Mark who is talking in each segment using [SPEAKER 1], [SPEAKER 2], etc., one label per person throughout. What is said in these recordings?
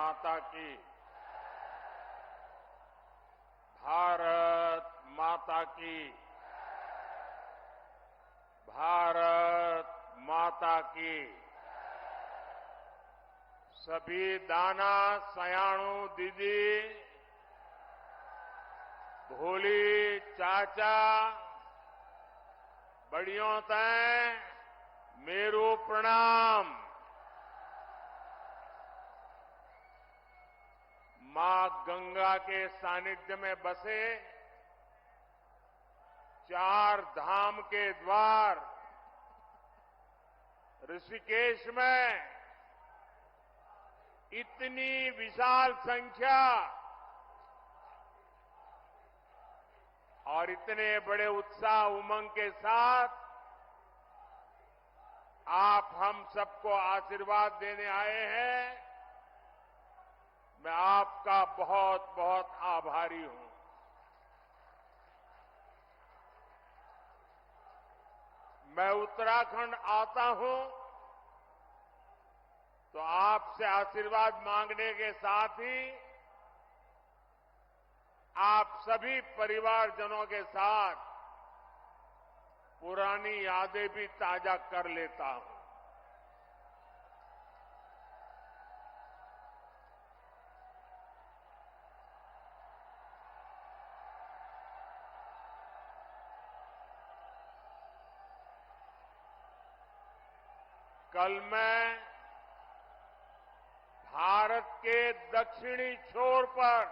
[SPEAKER 1] माता की। भारत माता की। भारत माता की। सभी दाना सयाणु दीदी, भोली चाचा, बड़ियों तय मेरू प्रणाम। मां गंगा के सानिध्य में बसे 4 धाम के द्वार ऋषिकेश में इतनी विशाल संख्या और इतने बड़े उत्साह उमंग के साथ आप हम सबको आशीर्वाद देने आए हैं। मैं आपका बहुत बहुत आभारी हूं। मैं उत्तराखंड आता हूं तो आपसे आशीर्वाद मांगने के साथ ही आप सभी परिवारजनों के साथ पुरानी यादें भी ताजा कर लेता हूं। कल मैं भारत के दक्षिणी छोर पर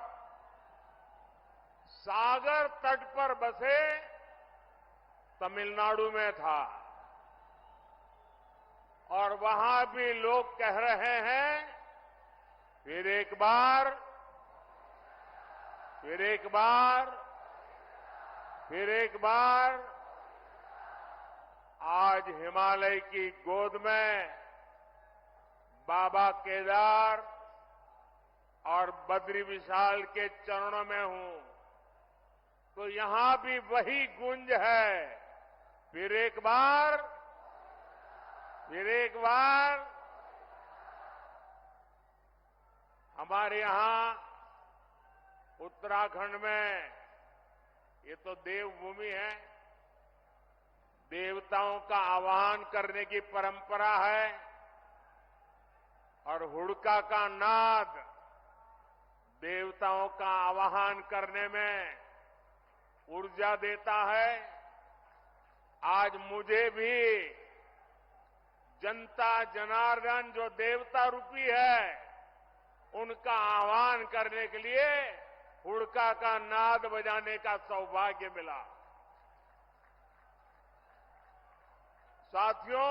[SPEAKER 1] सागर तट पर बसे तमिलनाडु में था और वहां भी लोग कह रहे हैं फिर एक बार, फिर एक बार, फिर एक बार। आज हिमालय की गोद में बाबा केदार और बद्री विशाल के चरणों में हूं तो यहां भी वही गूंज है। फिर एक बार, फिर एक बार। हमारे यहां उत्तराखंड में ये तो देवभूमि है, देवताओं का आवाहन करने की परंपरा है और हुड़का का नाद देवताओं का आवाहन करने में ऊर्जा देता है। आज मुझे भी जनता जनार्दन जो देवता रूपी है उनका आह्वान करने के लिए हुड़का का नाद बजाने का सौभाग्य मिला। साथियों,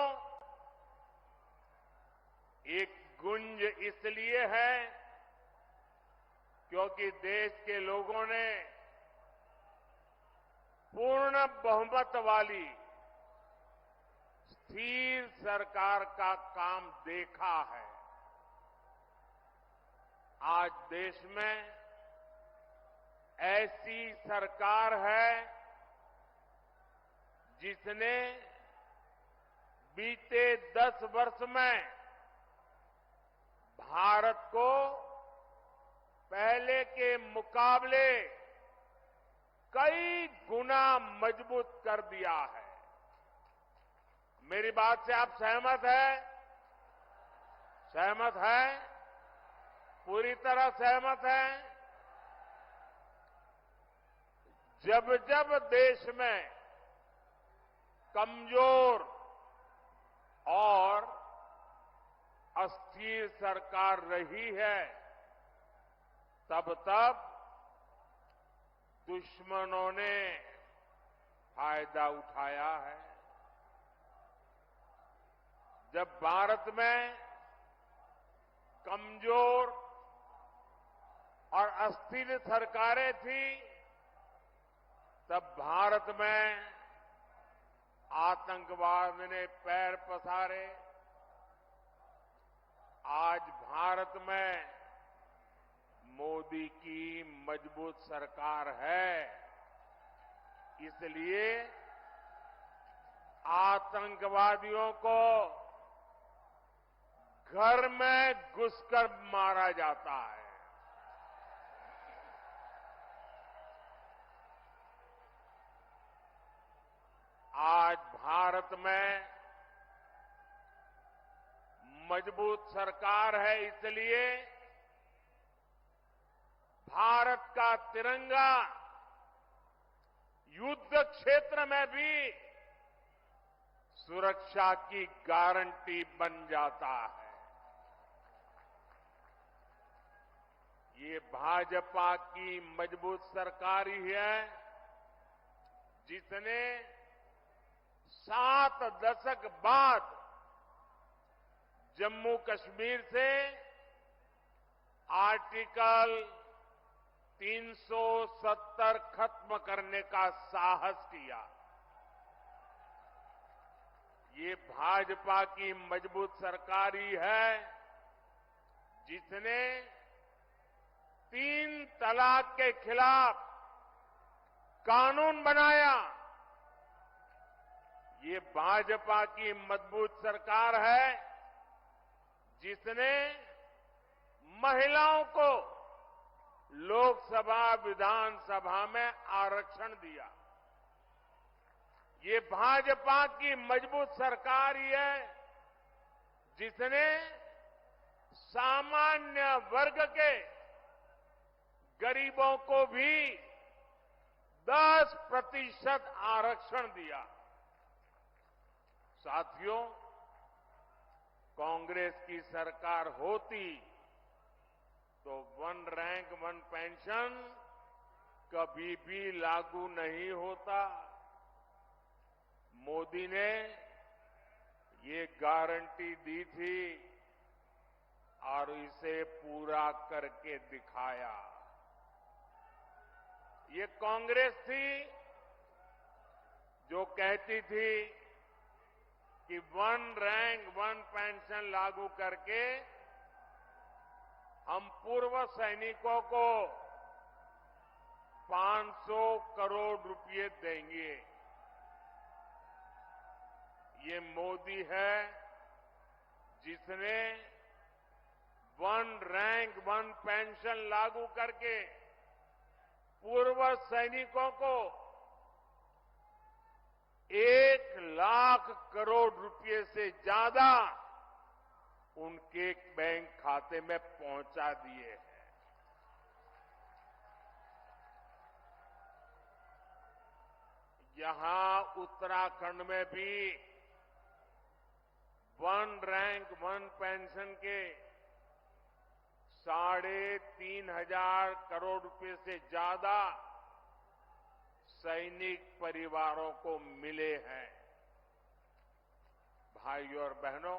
[SPEAKER 1] एक गुंज इसलिए है क्योंकि देश के लोगों ने पूर्ण बहुमत वाली स्थिर सरकार का काम देखा है। आज देश में ऐसी सरकार है जिसने बीते 10 वर्ष में भारत को पहले के मुकाबले कई गुना मजबूत कर दिया है। मेरी बात से आप सहमत हैं? सहमत हैं? पूरी तरह सहमत हैं? जब जब देश में कमजोर और अस्थिर सरकार रही है तब तब दुश्मनों ने फायदा उठाया है। जब भारत में कमजोर और अस्थिर सरकारें थी तब भारत में आतंकवाद ने पैर पसारे। आज भारत में मोदी की मजबूत सरकार है, इसलिए आतंकवादियों को घर में घुसकर मारा जाता है। आज भारत में मजबूत सरकार है, इसलिए भारत का तिरंगा युद्ध क्षेत्र में भी सुरक्षा की गारंटी बन जाता है। ये भाजपा की मजबूत सरकार ही है जिसने 7 दशक बाद जम्मू कश्मीर से आर्टिकल 370 खत्म करने का साहस किया। ये भाजपा की मजबूत सरकार ही है जिसने 3 तलाक के खिलाफ कानून बनाया। ये भाजपा की मजबूत सरकार है जिसने महिलाओं को लोकसभा विधानसभा में आरक्षण दिया। ये भाजपा की मजबूत सरकार ही है जिसने सामान्य वर्ग के गरीबों को भी 10% आरक्षण दिया। साथियों, कांग्रेस की सरकार होती तो 1 रैंक 1 पेंशन कभी भी लागू नहीं होता। मोदी ने ये गारंटी दी थी और इसे पूरा करके दिखाया। ये कांग्रेस थी जो कहती थी कि 1 रैंक 1 पेंशन लागू करके हम पूर्व सैनिकों को 500 करोड़ रुपए देंगे। ये मोदी है जिसने 1 रैंक 1 पेंशन लागू करके पूर्व सैनिकों को 1 लाख करोड़ रुपए से ज्यादा उनके बैंक खाते में पहुंचा दिए हैं। यहां उत्तराखंड में भी 1 रैंक 1 पेंशन के 3,500 करोड़ रुपए से ज्यादा सैनिक परिवारों को मिले हैं। भाइयों और बहनों,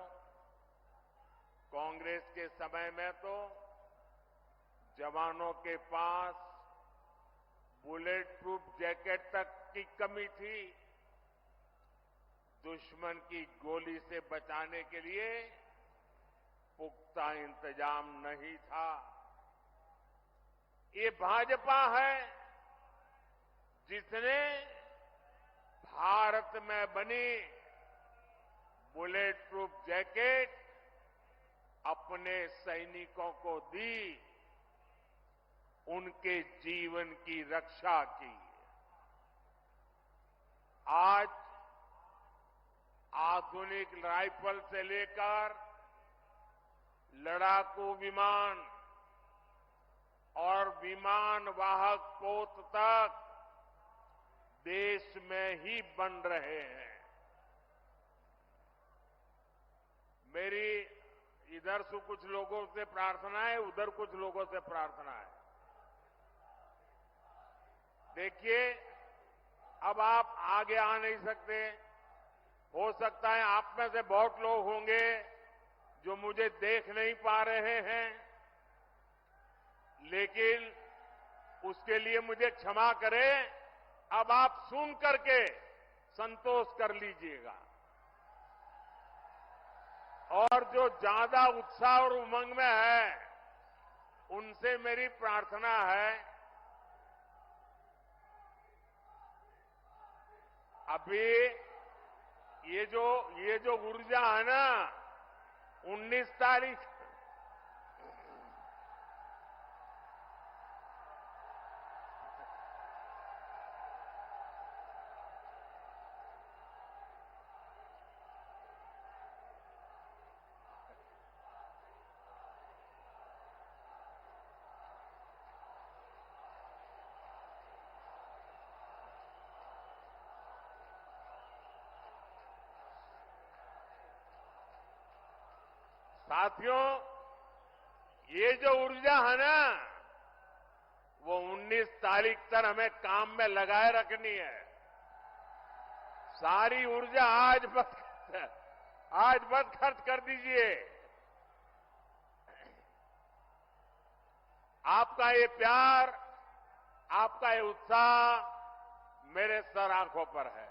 [SPEAKER 1] कांग्रेस के समय में तो जवानों के पास बुलेट प्रूफ जैकेट तक की कमी थी। दुश्मन की गोली से बचाने के लिए पुख्ता इंतजाम नहीं था। ये भाजपा है जिसने भारत में बनी बुलेट प्रूफ जैकेट अपने सैनिकों को दी, उनके जीवन की रक्षा की। आज आधुनिक राइफल से लेकर लड़ाकू विमान और विमान वाहक पोत तक देश में ही बन रहे हैं। मेरी इधर से कुछ लोगों से प्रार्थना है, उधर कुछ लोगों से प्रार्थना है। देखिए, अब आप आगे आ नहीं सकते। हो सकता है आप में से बहुत लोग होंगे जो मुझे देख नहीं पा रहे हैं, लेकिन उसके लिए मुझे क्षमा करें। अब आप सुन करके संतोष कर लीजिएगा। और जो ज्यादा उत्साह और उमंग में है, उनसे मेरी प्रार्थना है, अभी ये जो ऊर्जा है ना, 19 तारीख साथियों, ये जो ऊर्जा है ना, वो 19 तारीख तक हमें काम में लगाए रखनी है। सारी ऊर्जा आज मत खर्च कर दीजिए। आपका ये प्यार, आपका ये उत्साह मेरे सर आंखों पर है।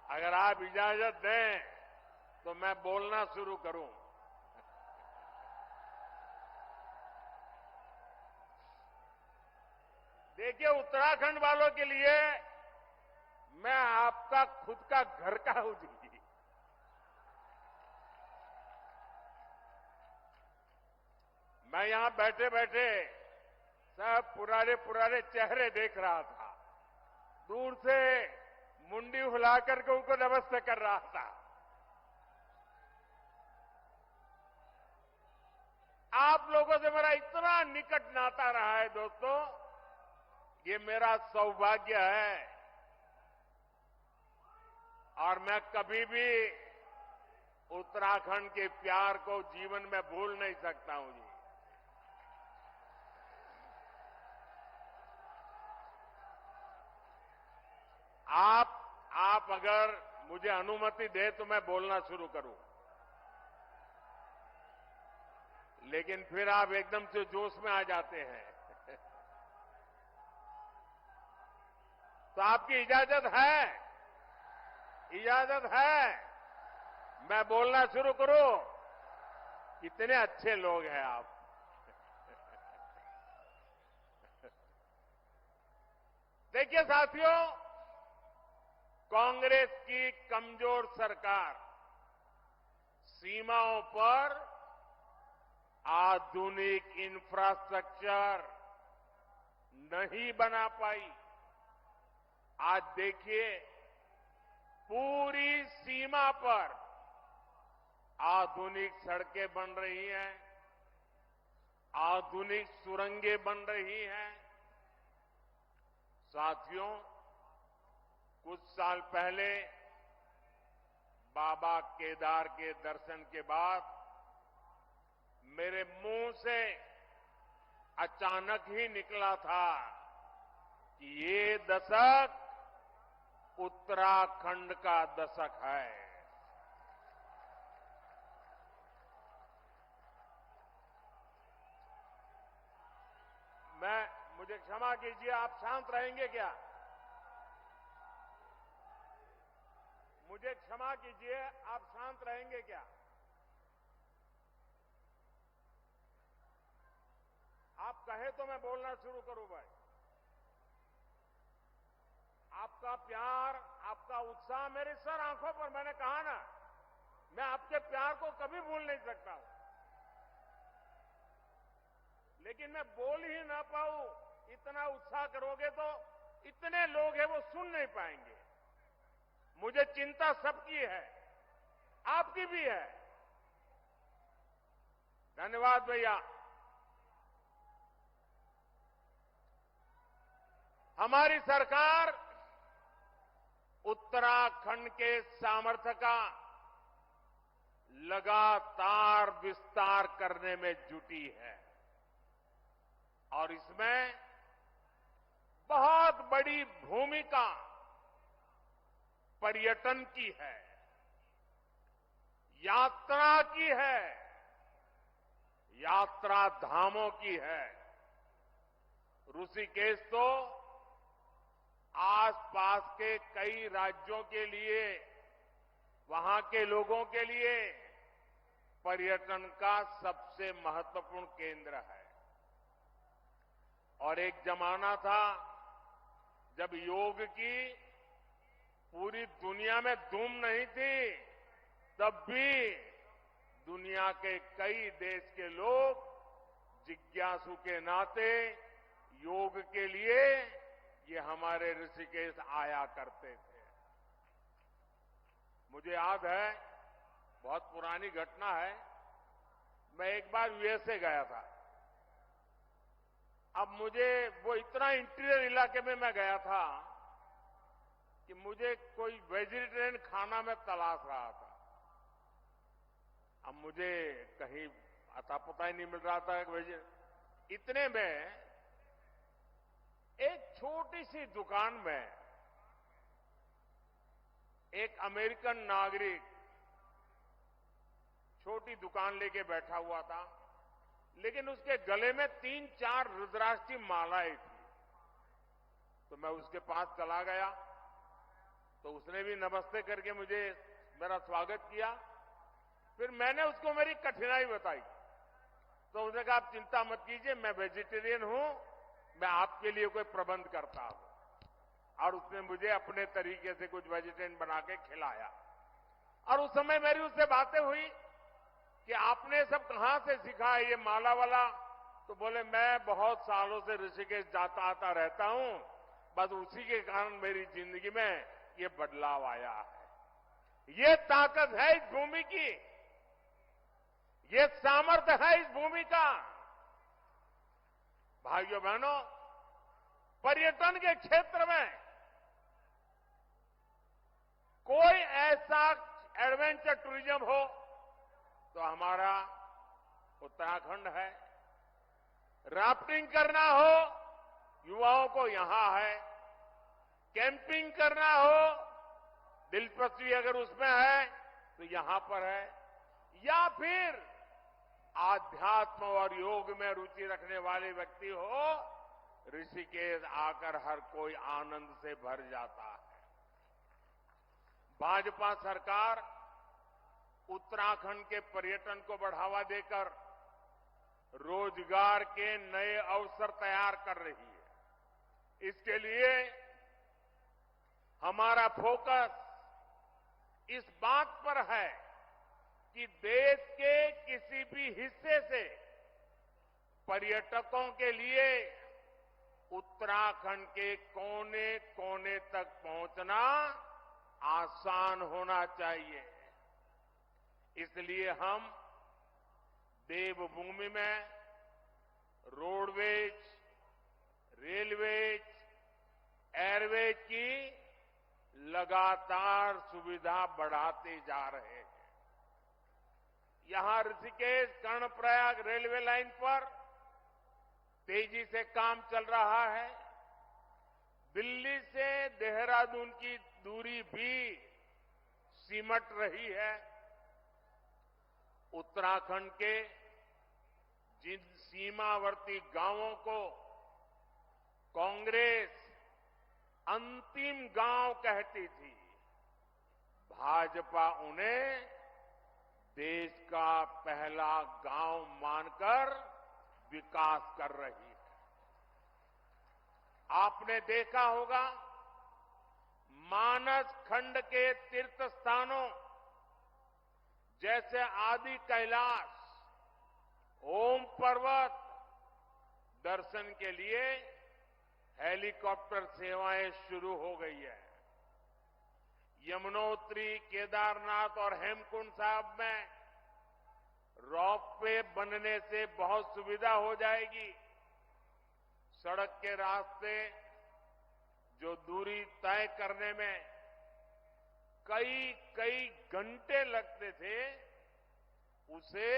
[SPEAKER 1] अगर आप इजाजत दें तो मैं बोलना शुरू करूं। देखिए, उत्तराखंड वालों के लिए मैं आपका खुद का घर का हूं जी। मैं यहां बैठे बैठे सब पुराने चेहरे देख रहा था। दूर से मुंडी हिला करके उनको नमस्ते कर रहा था। आप लोगों से मेरा इतना निकट नाता रहा है दोस्तों, ये मेरा सौभाग्य है और मैं कभी भी उत्तराखंड के प्यार को जीवन में भूल नहीं सकता हूं जी। आप अगर मुझे अनुमति दे तो मैं बोलना शुरू करूं, लेकिन फिर आप एकदम से जोश में आ जाते हैं। तो आपकी इजाजत है? इजाजत है मैं बोलना शुरू करूं? कितने अच्छे लोग हैं आप। देखिए साथियों, कांग्रेस की कमजोर सरकार सीमाओं पर आधुनिक इंफ्रास्ट्रक्चर नहीं बना पाई। आज देखिए, पूरी सीमा पर आधुनिक सड़कें बन रही हैं, आधुनिक सुरंगें बन रही हैं। साथियों, कुछ साल पहले बाबा केदार के दर्शन के बाद मेरे मुंह से अचानक ही निकला था कि ये दशक उत्तराखंड का दशक है। मुझे क्षमा कीजिए, आप शांत रहेंगे क्या? मुझे क्षमा कीजिए, आप शांत रहेंगे क्या? आप कहे तो मैं बोलना शुरू करूं भाई। आपका प्यार, आपका उत्साह मेरे सर आंखों पर, मैंने कहा ना, मैं आपके प्यार को कभी भूल नहीं सकता हूं। लेकिन मैं बोल ही ना पाऊं, इतना उत्साह करोगे तो इतने लोग हैं वो सुन नहीं पाएंगे। मुझे चिंता सबकी है, आपकी भी है। धन्यवाद भैया। हमारी सरकार उत्तराखंड के सामर्थ्य का लगातार विस्तार करने में जुटी है और इसमें बहुत बड़ी भूमिका पर्यटन की है, यात्रा की है, यात्रा धामों की है। ऋषिकेश तो आसपास के कई राज्यों के लिए, वहां के लोगों के लिए पर्यटन का सबसे महत्वपूर्ण केंद्र है। और एक जमाना था जब योग की पूरी दुनिया में धूम नहीं थी, तब भी दुनिया के कई देश के लोग जिज्ञासु के नाते योग के लिए ये हमारे ऋषिकेश आया करते थे। मुझे याद है, बहुत पुरानी घटना है, मैं एक बार यूएसए गया था। अब मुझे वो इतना इंटीरियर इलाके में मैं गया था कि मुझे कोई वेजिटेरियन खाना में तलाश रहा था। अब मुझे कहीं अता पता ही नहीं मिल रहा था इतने में एक छोटी सी दुकान में एक अमेरिकन नागरिक छोटी दुकान लेके बैठा हुआ था, लेकिन उसके गले में 3-4 रुद्राक्ष की मालाएं थी। तो मैं उसके पास चला गया, तो उसने भी नमस्ते करके मुझे मेरा स्वागत किया। फिर मैंने उसको मेरी कठिनाई बताई, तो उसने कहा आप चिंता मत कीजिए, मैं वेजिटेरियन हूं, मैं आपके लिए कोई प्रबंध करता हूं। और उसने मुझे अपने तरीके से कुछ वेजिटेरियन बना के खिलाया। और उस समय मेरी उससे बातें हुई कि आपने सब कहां से सीखा है ये माला वाला? तो बोले मैं बहुत सालों से ऋषिकेश जाता आता रहता हूं, बस उसी के कारण मेरी जिंदगी में ये बदलाव आया है। ये ताकत है इस भूमि की, ये सामर्थ्य है इस भूमि का। भाइयों बहनों, पर्यटन के क्षेत्र में कोई ऐसा एडवेंचर टूरिज्म हो तो हमारा उत्तराखंड है। राफ्टिंग करना हो, युवाओं को यहां है। कैंपिंग करना हो, दिलचस्पी अगर उसमें है तो यहां पर है। या फिर आध्यात्म और योग में रुचि रखने वाले व्यक्ति हो, ऋषिकेश आकर हर कोई आनंद से भर जाता है। भाजपा सरकार उत्तराखंड के पर्यटन को बढ़ावा देकर रोजगार के नए अवसर तैयार कर रही है। इसके लिए हमारा फोकस इस बात पर है कि देश के किसी भी हिस्से से पर्यटकों के लिए उत्तराखंड के कोने कोने तक पहुंचना आसान होना चाहिए। इसलिए हम देवभूमि में रोडवेज, रेलवेज, एयरवेज की लगातार सुविधा बढ़ाते जा रहे हैं। यहां ऋषिकेश कर्णप्रयाग रेलवे लाइन पर तेजी से काम चल रहा है। दिल्ली से देहरादून की दूरी भी सिमट रही है। उत्तराखंड के जिन सीमावर्ती गांवों को कांग्रेस अंतिम गांव कहती थी, भाजपा उन्हें देश का पहला गांव मानकर विकास कर रही है। आपने देखा होगा, मानस खंड के तीर्थ स्थानों जैसे आदि कैलाश, ओम पर्वत दर्शन के लिए हेलीकॉप्टर सेवाएं शुरू हो गई है। यमुनोत्री, केदारनाथ और हेमकुंड साहब में रोपवे बनने से बहुत सुविधा हो जाएगी। सड़क के रास्ते जो दूरी तय करने में कई घंटे लगते थे, उसे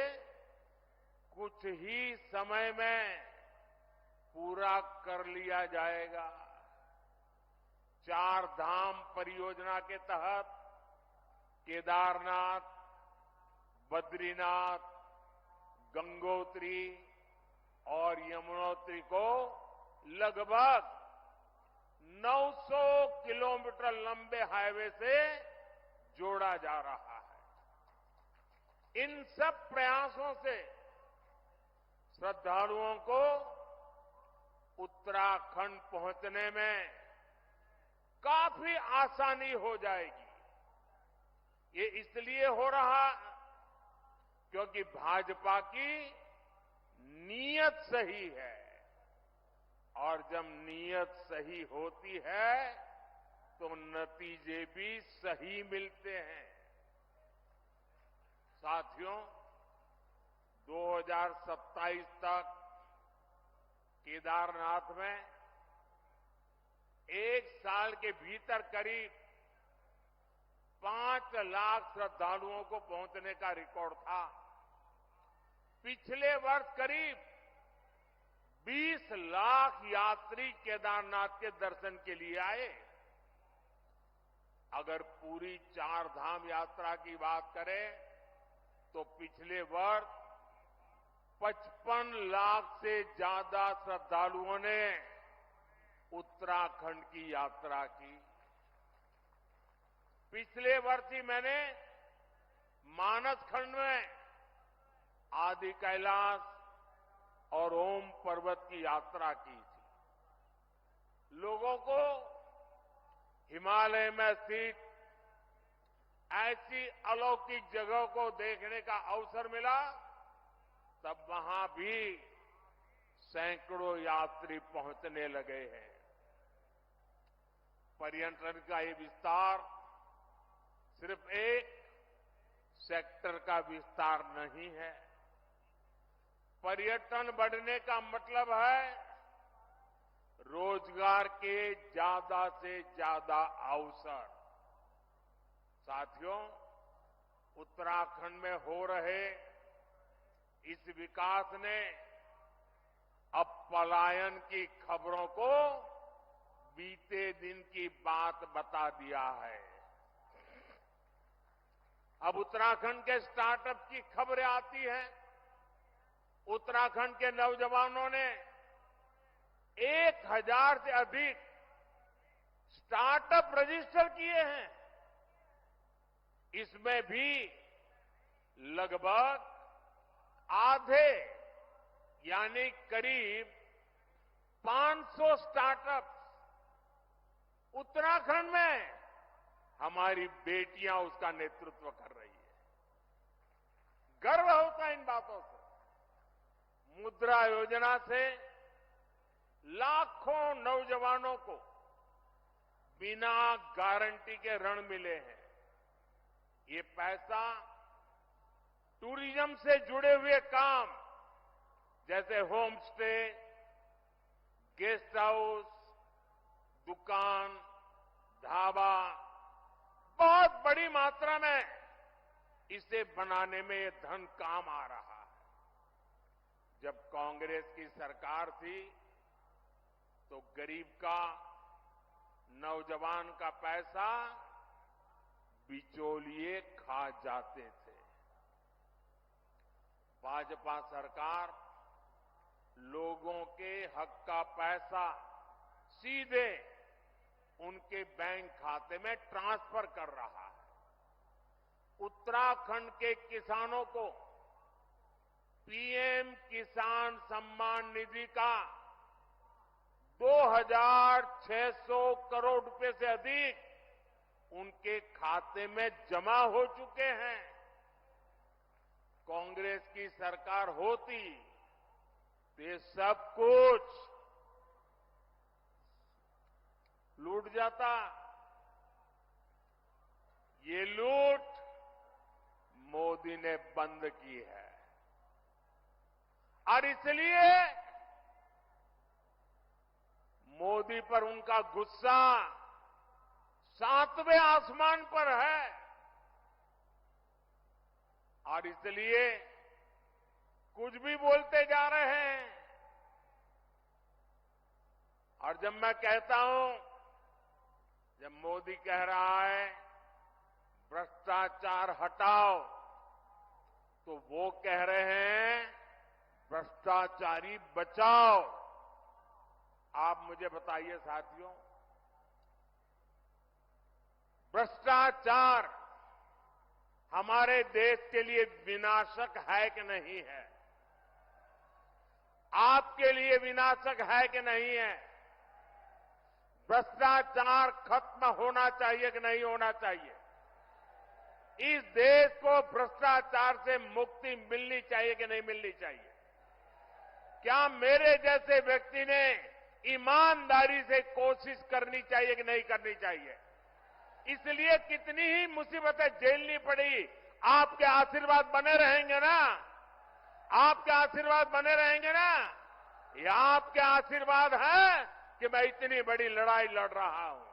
[SPEAKER 1] कुछ ही समय में पूरा कर लिया जाएगा। 4 धाम परियोजना के तहत केदारनाथ, बद्रीनाथ, गंगोत्री और यमुनोत्री को लगभग 900 किलोमीटर लंबे हाईवे से जोड़ा जा रहा है। इन सब प्रयासों से श्रद्धालुओं को उत्तराखंड पहुंचने में काफी आसानी हो जाएगी। ये इसलिए हो रहा क्योंकि भाजपा की नीयत सही है, और जब नीयत सही होती है तो नतीजे भी सही मिलते हैं। साथियों, 2027 तक केदारनाथ में एक साल के भीतर करीब 5 लाख श्रद्धालुओं को पहुंचने का रिकॉर्ड था। पिछले वर्ष करीब 20 लाख यात्री केदारनाथ के दर्शन के लिए आए। अगर पूरी 4 धाम यात्रा की बात करें तो पिछले वर्ष 55 लाख से ज्यादा श्रद्धालुओं ने उत्तराखंड की यात्रा की। पिछले वर्ष ही मैंने मानस खंड में आदि कैलाश और ओम पर्वत की यात्रा की थी। लोगों को हिमालय में स्थित ऐसी अलौकिक जगहों को देखने का अवसर मिला, तब वहां भी सैकड़ों यात्री पहुंचने लगे हैं। पर्यटन का ये विस्तार सिर्फ एक सेक्टर का विस्तार नहीं है। पर्यटन बढ़ने का मतलब है रोजगार के ज्यादा से ज्यादा अवसर। साथियों, उत्तराखंड में हो रहे इस विकास ने अब पलायन की खबरों को बीते दिन की बात बता दिया है। अब उत्तराखंड के स्टार्टअप की खबरें आती हैं। उत्तराखंड के नौजवानों ने 1000 से अधिक स्टार्टअप रजिस्टर किए हैं। इसमें भी लगभग आधे यानी करीब 500 स्टार्टअप उत्तराखंड में हमारी बेटियां उसका नेतृत्व कर रही है। गर्व होता है इन बातों से। मुद्रा योजना से लाखों नौजवानों को बिना गारंटी के ऋण मिले हैं। ये पैसा टूरिज्म से जुड़े हुए काम जैसे होम स्टे, गेस्ट हाउस, दुकान, ढाबा, बहुत बड़ी मात्रा में इसे बनाने में ये धन काम आ रहा है। जब कांग्रेस की सरकार थी तो गरीब का, नौजवान का पैसा बिचौलिए खा जाते थे। भाजपा सरकार लोगों के हक का पैसा सीधे उनके बैंक खाते में ट्रांसफर कर रहा है। उत्तराखंड के किसानों को पीएम किसान सम्मान निधि का 2600 करोड़ रुपए से अधिक उनके खाते में जमा हो चुके हैं। कांग्रेस की सरकार होती तो ये सब कुछ लूट जाता। ये लूट मोदी ने बंद की है, और इसलिए मोदी पर उनका गुस्सा 7वें आसमान पर है। और इसलिए कुछ भी बोलते जा रहे हैं। और जब मैं कहता हूं, जब मोदी कह रहा है भ्रष्टाचार हटाओ, तो वो कह रहे हैं भ्रष्टाचारी बचाओ। आप मुझे बताइए साथियों, भ्रष्टाचार हमारे देश के लिए विनाशक है कि नहीं है? आपके लिए विनाशक है कि नहीं है? भ्रष्टाचार खत्म होना चाहिए कि नहीं होना चाहिए? इस देश को भ्रष्टाचार से मुक्ति मिलनी चाहिए कि नहीं मिलनी चाहिए? क्या मेरे जैसे व्यक्ति ने ईमानदारी से कोशिश करनी चाहिए कि नहीं करनी चाहिए? इसलिए कितनी ही मुसीबतें झेलनी पड़ी, आपके आशीर्वाद बने रहेंगे ना? आपके आशीर्वाद बने रहेंगे ना? ये आपके आशीर्वाद है कि मैं इतनी बड़ी लड़ाई लड़ रहा हूं।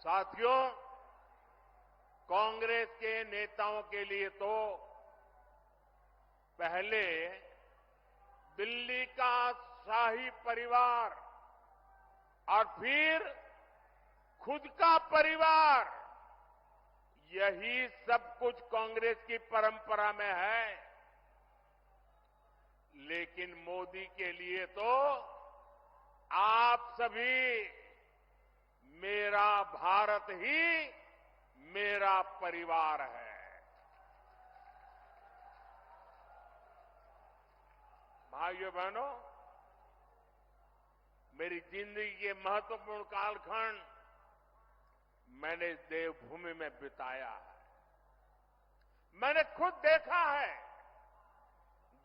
[SPEAKER 1] साथियों, कांग्रेस के नेताओं के लिए तो पहले दिल्ली का शाही परिवार और फिर खुद का परिवार, यही सब कुछ कांग्रेस की परंपरा में है। लेकिन मोदी के लिए तो आप सभी, मेरा भारत ही मेरा परिवार है। भाइयों बहनों, मेरी जिंदगी के महत्वपूर्ण कालखंड मैंने इस देवभूमि में बिताया है। मैंने खुद देखा है,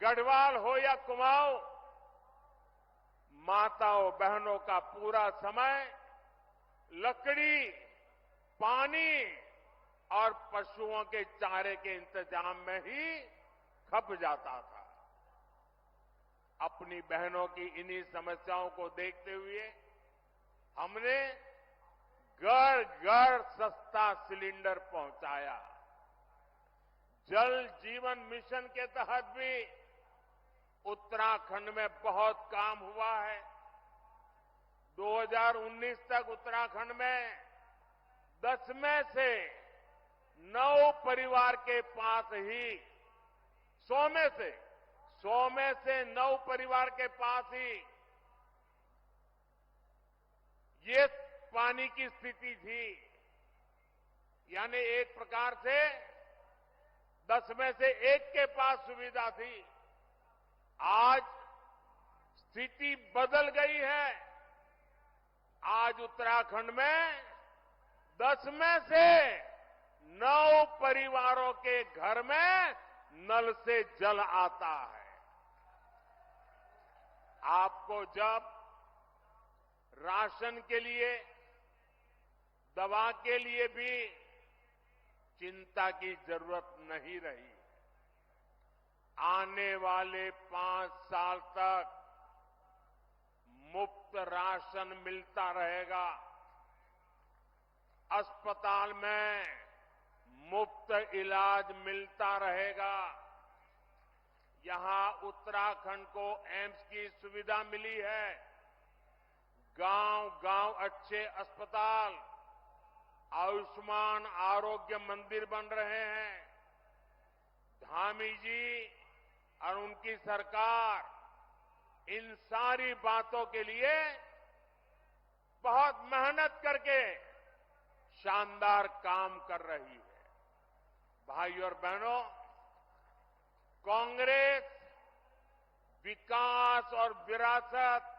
[SPEAKER 1] गढ़वाल हो या कुमाऊं, माताओं बहनों का पूरा समय लकड़ी, पानी और पशुओं के चारे के इंतजाम में ही खप जाता था। अपनी बहनों की इन्हीं समस्याओं को देखते हुए हमने घर घर सस्ता सिलेंडर पहुंचाया। जल जीवन मिशन के तहत भी उत्तराखंड में बहुत काम हुआ है। 2019 तक उत्तराखंड में 10 में से 9 परिवार के पास ही 100 में से 9 परिवार के पास ही ये पानी की स्थिति थी। यानी एक प्रकार से 10 में से 1 के पास सुविधा थी। आज स्थिति बदल गई है। आज उत्तराखंड में 10 में से 9 परिवारों के घर में नल से जल आता है। आपको जब राशन के लिए, दवा के लिए भी चिंता की जरूरत नहीं रही। आने वाले 5 साल तक मुफ्त राशन मिलता रहेगा। अस्पताल में मुफ्त इलाज मिलता रहेगा। यहां उत्तराखंड को एम्स की सुविधा मिली है। गांव-गांव अच्छे अस्पताल, आयुष्मान आरोग्य मंदिर बन रहे हैं। धामी जी और उनकी सरकार इन सारी बातों के लिए बहुत मेहनत करके शानदार काम कर रही है। भाइयों और बहनों, कांग्रेस विकास और विरासत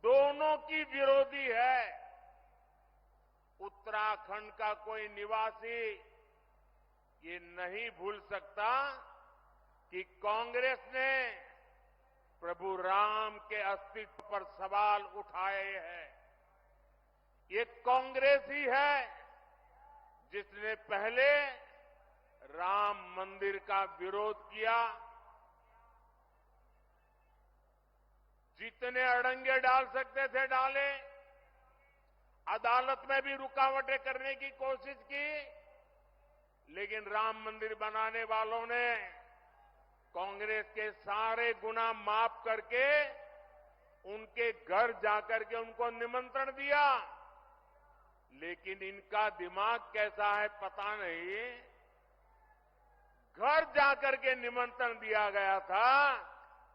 [SPEAKER 1] दोनों की विरोधी है। उत्तराखंड का कोई निवासी ये नहीं भूल सकता कि कांग्रेस ने प्रभु राम के अस्तित्व पर सवाल उठाए हैं। ये कांग्रेस ही है जिसने पहले राम मंदिर का विरोध किया। जितने अड़ंगे डाल सकते थे डाले। अदालत में भी रुकावटें करने की कोशिश की, लेकिन राम मंदिर बनाने वालों ने कांग्रेस के सारे गुना माफ करके उनके घर जाकर के उनको निमंत्रण दिया लेकिन इनका दिमाग कैसा है पता नहीं। घर जाकर के निमंत्रण दिया गया था,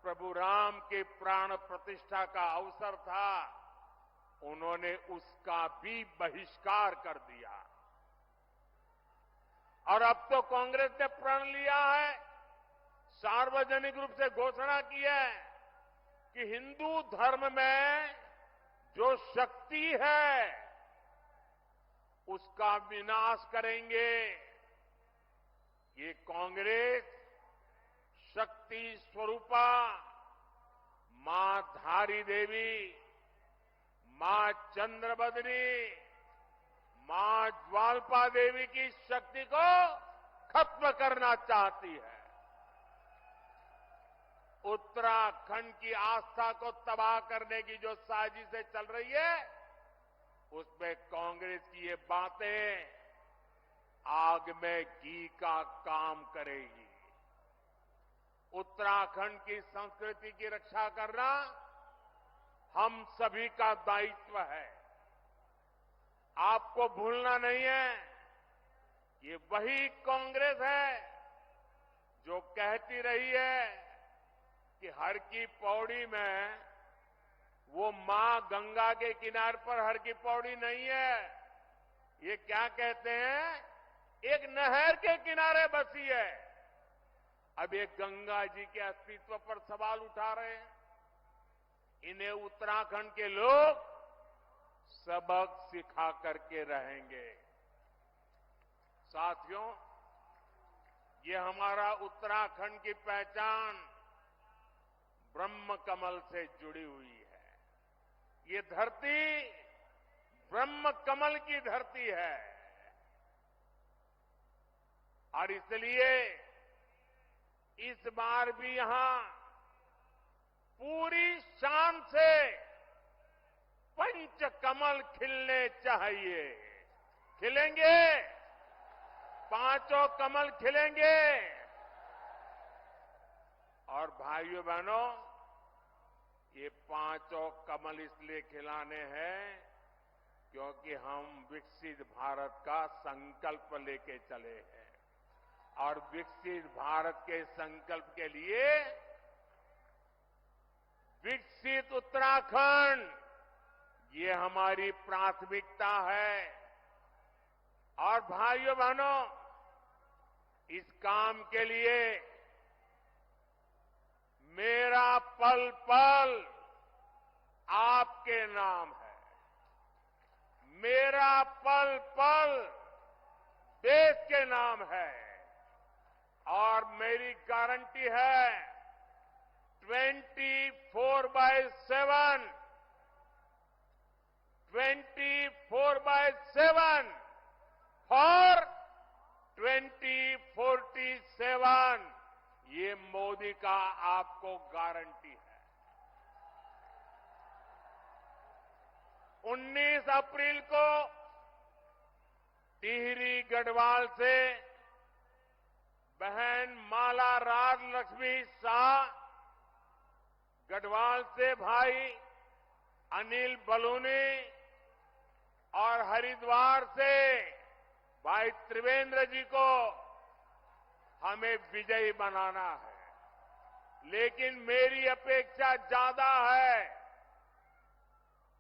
[SPEAKER 1] प्रभु राम के प्राण प्रतिष्ठा का अवसर था, उन्होंने उसका भी बहिष्कार कर दिया। और अब तो कांग्रेस ने प्रण लिया है, सार्वजनिक रूप से घोषणा की है कि हिंदू धर्म में जो शक्ति है उसका विनाश करेंगे। ये कांग्रेस शक्ति स्वरूपा मां धारी देवी, मां चंद्रबदनी, मां ज्वालपा देवी की शक्ति को खत्म करना चाहती है। उत्तराखंड की आस्था को तबाह करने की जो साजिशें चल रही है, उसमें कांग्रेस की ये बातें आग में घी का काम करेगी। उत्तराखंड की संस्कृति की रक्षा करना हम सभी का दायित्व है। आपको भूलना नहीं है, ये वही कांग्रेस है जो कहती रही है कि हर की पौड़ी में वो मां गंगा के किनारे पर हर की पौड़ी नहीं है। ये क्या कहते हैं, एक नहर के किनारे बसी है। अब ये गंगा जी के अस्तित्व पर सवाल उठा रहे हैं। इन्हें उत्तराखंड के लोग सबक सिखा करके रहेंगे। साथियों, ये हमारा उत्तराखंड की पहचान ब्रह्म कमल से जुड़ी हुई है। ये धरती ब्रह्म कमल की धरती है और इसलिए इस बार भी यहां पूरी शान से पंचकमल खिलने चाहिए। खिलेंगे, पांचों कमल खिलेंगे। और भाइयों बहनों, ये पांचों कमल इसलिए खिलाने हैं क्योंकि हम विकसित भारत का संकल्प लेके चले हैं। और विकसित भारत के संकल्प के लिए विकसित उत्तराखंड, ये हमारी प्राथमिकता है। और भाइयों बहनों, इस काम के लिए मेरा पल पल आपके नाम है। मेरा पल पल देश के नाम है। और मेरी गारंटी है 24/7 फॉर 2047 ये मोदी का आपको गारंटी है। 19 अप्रैल को टिहरी गढ़वाल से बहन माला राज लक्ष्मी शाह, गढ़वाल से भाई अनिल बलूनी और हरिद्वार से भाई त्रिवेंद्र जी को हमें विजयी बनाना है। लेकिन मेरी अपेक्षा ज्यादा है।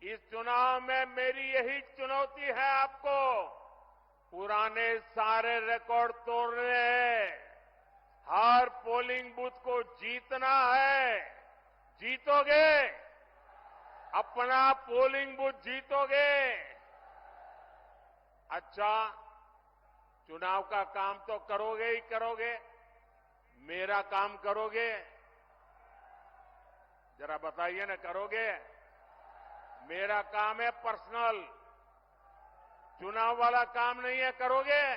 [SPEAKER 1] इस चुनाव में मेरी यही चुनौती है आपको, पुराने सारे रिकॉर्ड तोड़ने हैं। हर पोलिंग बूथ को जीतना है। जीतोगे? अपना पोलिंग बूथ जीतोगे? अच्छा, चुनाव का काम तो करोगे ही करोगे, मेरा काम करोगे? जरा बताइए ना, करोगे? मेरा काम है पर्सनल, चुनाव वाला काम नहीं है। करोगे?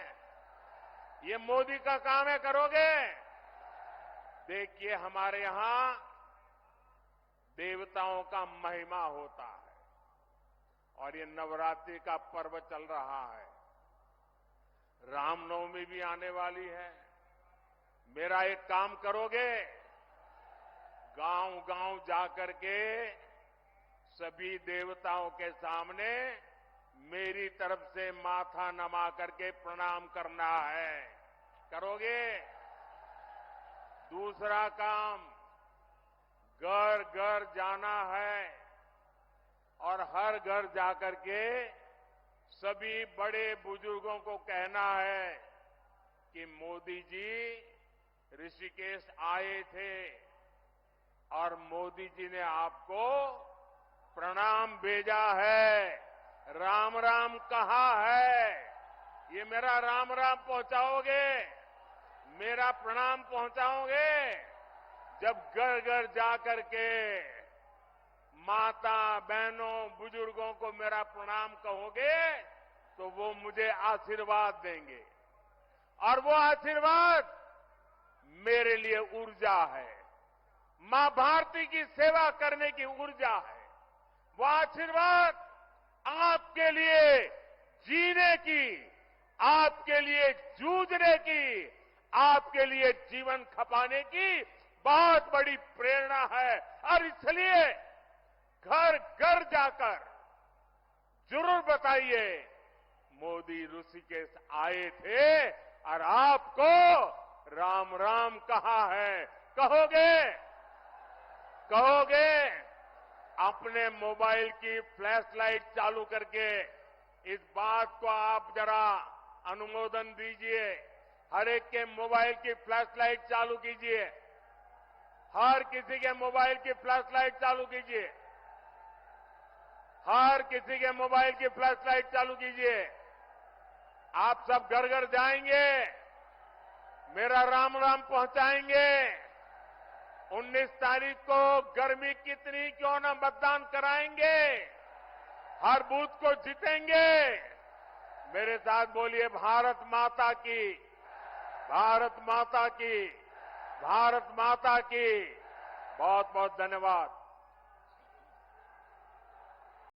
[SPEAKER 1] ये मोदी का काम है, करोगे? देखिए, हमारे यहां देवताओं का महिमा होता है और ये नवरात्रि का पर्व चल रहा है। रामनवमी भी आने वाली है। मेरा एक काम करोगे? गांव-गांव जाकर के सभी देवताओं के सामने मेरी तरफ से माथा नमा करके प्रणाम करना है। करोगे? दूसरा काम, घर घर जाना है और हर घर जाकर के सभी बड़े बुजुर्गों को कहना है कि मोदी जी ऋषिकेश आए थे और मोदी जी ने आपको प्रणाम भेजा है, राम राम कहा है। ये मेरा राम राम पहुंचाओगे, मेरा प्रणाम पहुंचाओगे? जब घर घर जाकर के माता बहनों बुजुर्गों को मेरा प्रणाम कहोगे तो वो मुझे आशीर्वाद देंगे और वो आशीर्वाद मेरे लिए ऊर्जा है, मां भारती की सेवा करने की ऊर्जा है। वो आशीर्वाद आपके लिए जीने की, आपके लिए जूझने की, आपके लिए जीवन खपाने की बहुत बड़ी प्रेरणा है। और इसलिए घर घर जाकर जरूर बताइए मोदी ऋषिकेश आए थे और आपको राम राम कहा है। कहोगे? कहोगे? अपने मोबाइल की फ्लैश लाइट चालू करके इस बात को आप जरा अनुमोदन दीजिए। हर एक के मोबाइल की फ्लैश लाइट चालू कीजिए, हर किसी के मोबाइल की फ्लैश लाइट चालू कीजिए, हर किसी के मोबाइल की फ्लैश लाइट चालू कीजिए। आप सब घर घर जाएंगे, मेरा राम राम पहुंचाएंगे। 19 तारीख को गर्मी कितनी क्यों न मतदान कराएंगे, हर बूथ को जीतेंगे। मेरे साथ बोलिए भारत माता की, भारत माता की, भारत माता की। बहुत बहुत धन्यवाद।